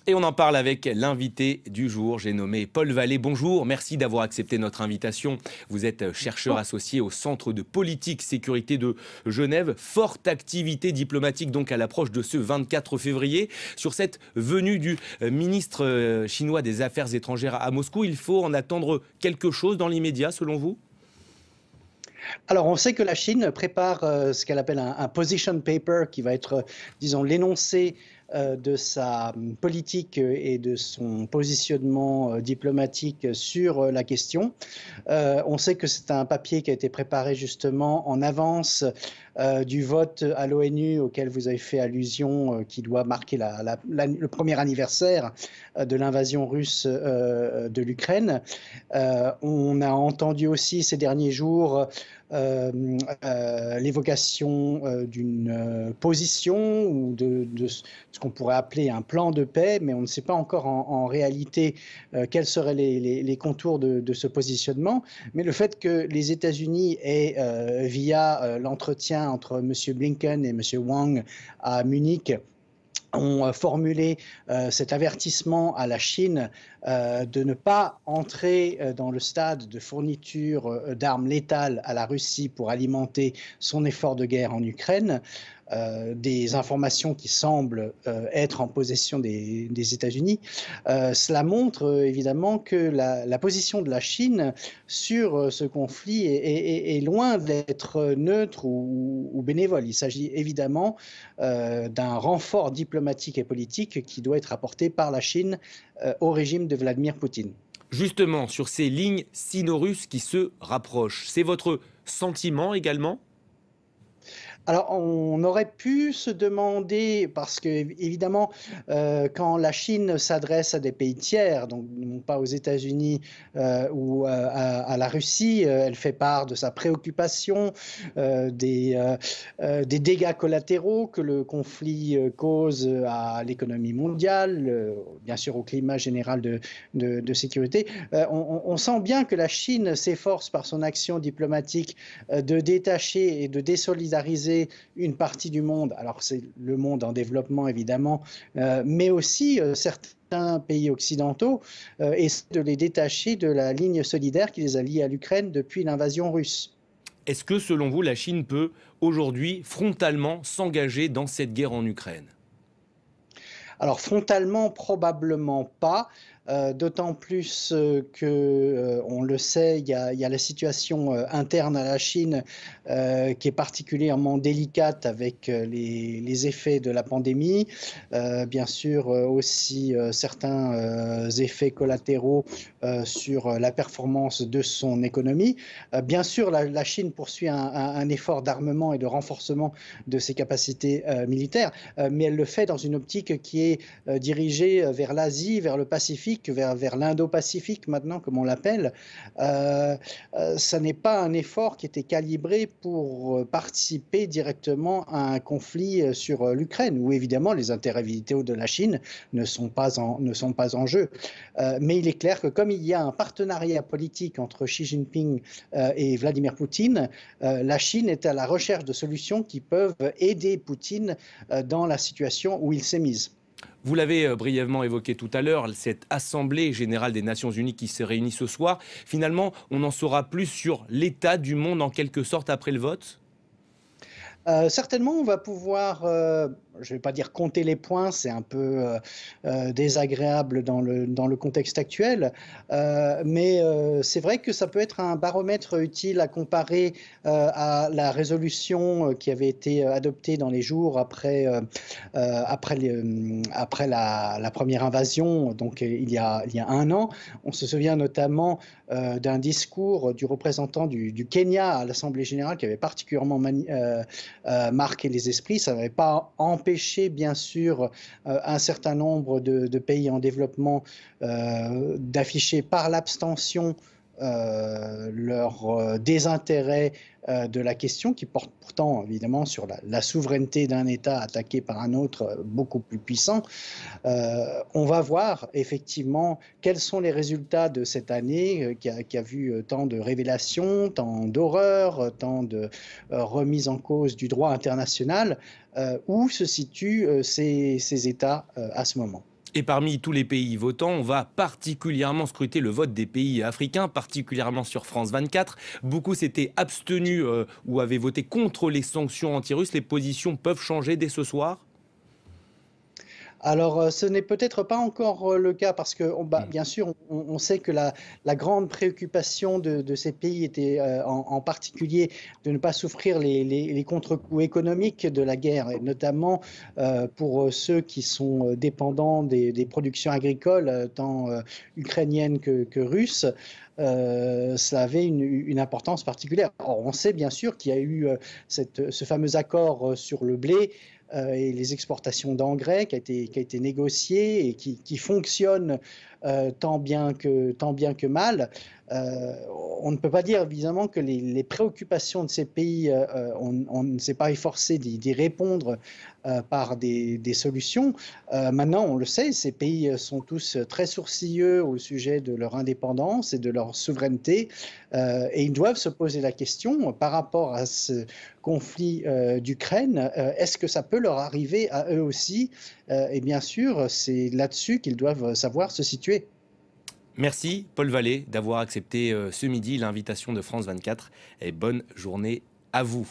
Et on en parle avec l'invité du jour, j'ai nommé Paul Vallée. Bonjour, merci d'avoir accepté notre invitation. Vous êtes chercheur associé au Centre de politique sécurité de Genève. Forte activité diplomatique donc à l'approche de ce 24 février. Sur cette venue du ministre chinois des Affaires étrangères à Moscou, il faut en attendre quelque chose dans l'immédiat selon vous? Alors, on sait que la Chine prépare ce qu'elle appelle un position paper qui va être, disons, l'énoncé de sa politique et de son positionnement diplomatique sur la question. On sait que c'est un papier qui a été préparé justement en avance du vote à l'ONU auquel vous avez fait allusion, qui doit marquer le premier anniversaire de l'invasion russe de l'Ukraine. On a entendu aussi ces derniers jours l'évocation d'une position ou de ce qu'on pourrait appeler un plan de paix, mais on ne sait pas encore en réalité quels seraient les contours de ce positionnement. Mais le fait que les États-Unis aient, via l'entretien entre M. Blinken et M. Wang à Munich, ont formulé cet avertissement à la Chine de ne pas entrer dans le stade de fourniture d'armes létales à la Russie pour alimenter son effort de guerre en Ukraine. Des informations qui semblent être en possession des États-Unis. Cela montre évidemment que la position de la Chine sur ce conflit est loin d'être neutre ou bénévole. Il s'agit évidemment d'un renfort diplomatique et politique qui doit être apporté par la Chine au régime de Vladimir Poutine. Justement, sur ces lignes sino-russes qui se rapprochent, c'est votre sentiment également? Alors, on aurait pu se demander, parce que évidemment, quand la Chine s'adresse à des pays tiers, donc non pas aux États-Unis ou à la Russie, elle fait part de sa préoccupation des dégâts collatéraux que le conflit cause à l'économie mondiale, bien sûr au climat général de sécurité. On sent bien que la Chine s'efforce par son action diplomatique de détacher et de désolidariser une partie du monde, alors c'est le monde en développement évidemment, mais aussi certains pays occidentaux, et de les détacher de la ligne solidaire qui les a liés à l'Ukraine depuis l'invasion russe. Est-ce que selon vous, la Chine peut aujourd'hui frontalement s'engager dans cette guerre en Ukraine? Alors frontalement, probablement pas, d'autant plus que, on le sait, il y a la situation interne à la Chine qui est particulièrement délicate avec les effets de la pandémie, bien sûr aussi certains effets collatéraux sur la performance de son économie. Bien sûr, la Chine poursuit un effort d'armement et de renforcement de ses capacités militaires, mais elle le fait dans une optique qui est dirigée vers l'Asie, vers le Pacifique, vers l'Indo-Pacifique maintenant, comme on l'appelle. Ça n'est pas un effort qui était calibré pour participer directement à un conflit sur l'Ukraine, où évidemment les intérêts vitaux de la Chine ne sont pas en jeu. Mais il est clair que comme il y a un partenariat politique entre Xi Jinping et Vladimir Poutine, la Chine est à la recherche de solutions qui peuvent aider Poutine dans la situation où il s'est mise. Vous l'avez brièvement évoqué tout à l'heure, cette Assemblée générale des Nations unies qui se réunit ce soir. Finalement, on en saura plus sur l'état du monde en quelque sorte après le vote? Certainement, on va pouvoir, je ne vais pas dire compter les points, c'est un peu désagréable dans le contexte actuel, mais c'est vrai que ça peut être un baromètre utile à comparer à la résolution qui avait été adoptée dans les jours après la première invasion, donc il y a un an. On se souvient notamment d'un discours du représentant du Kenya à l'Assemblée générale qui avait particulièrement marqué les esprits. Ça n'avait pas empêché, bien sûr, un certain nombre de pays en développement d'afficher par l'abstention leur désintérêt de la question, qui porte pourtant évidemment sur la souveraineté d'un État attaqué par un autre beaucoup plus puissant. On va voir effectivement quels sont les résultats de cette année qui a vu tant de révélations, tant d'horreurs, tant de remises en cause du droit international, où se situent ces États à ce moment. Et parmi tous les pays votants, on va particulièrement scruter le vote des pays africains, particulièrement sur France 24. Beaucoup s'étaient abstenus ou avaient voté contre les sanctions anti-russes. Les positions peuvent changer dès ce soir? Alors, ce n'est peut-être pas encore le cas parce que, bien sûr, on sait que la grande préoccupation de ces pays était, en particulier, de ne pas souffrir les contre-coups économiques de la guerre, et notamment pour ceux qui sont dépendants des productions agricoles, tant ukrainiennes que russes. Ça avait une importance particulière. Or, on sait bien sûr qu'il y a eu ce fameux accord sur le blé et les exportations d'engrais qui a été négocié et qui fonctionne tant bien que mal. On ne peut pas dire évidemment que les préoccupations de ces pays, on ne s'est pas efforcé d'y répondre par des solutions. Maintenant, on le sait, ces pays sont tous très sourcilleux au sujet de leur indépendance et de leur souveraineté, et ils doivent se poser la question par rapport à ce conflit d'Ukraine, est-ce que ça peut leur arriver à eux aussi? Et bien sûr, c'est là-dessus qu'ils doivent savoir se situer. Merci Paul Vallée d'avoir accepté ce midi l'invitation de France 24 et bonne journée à vous.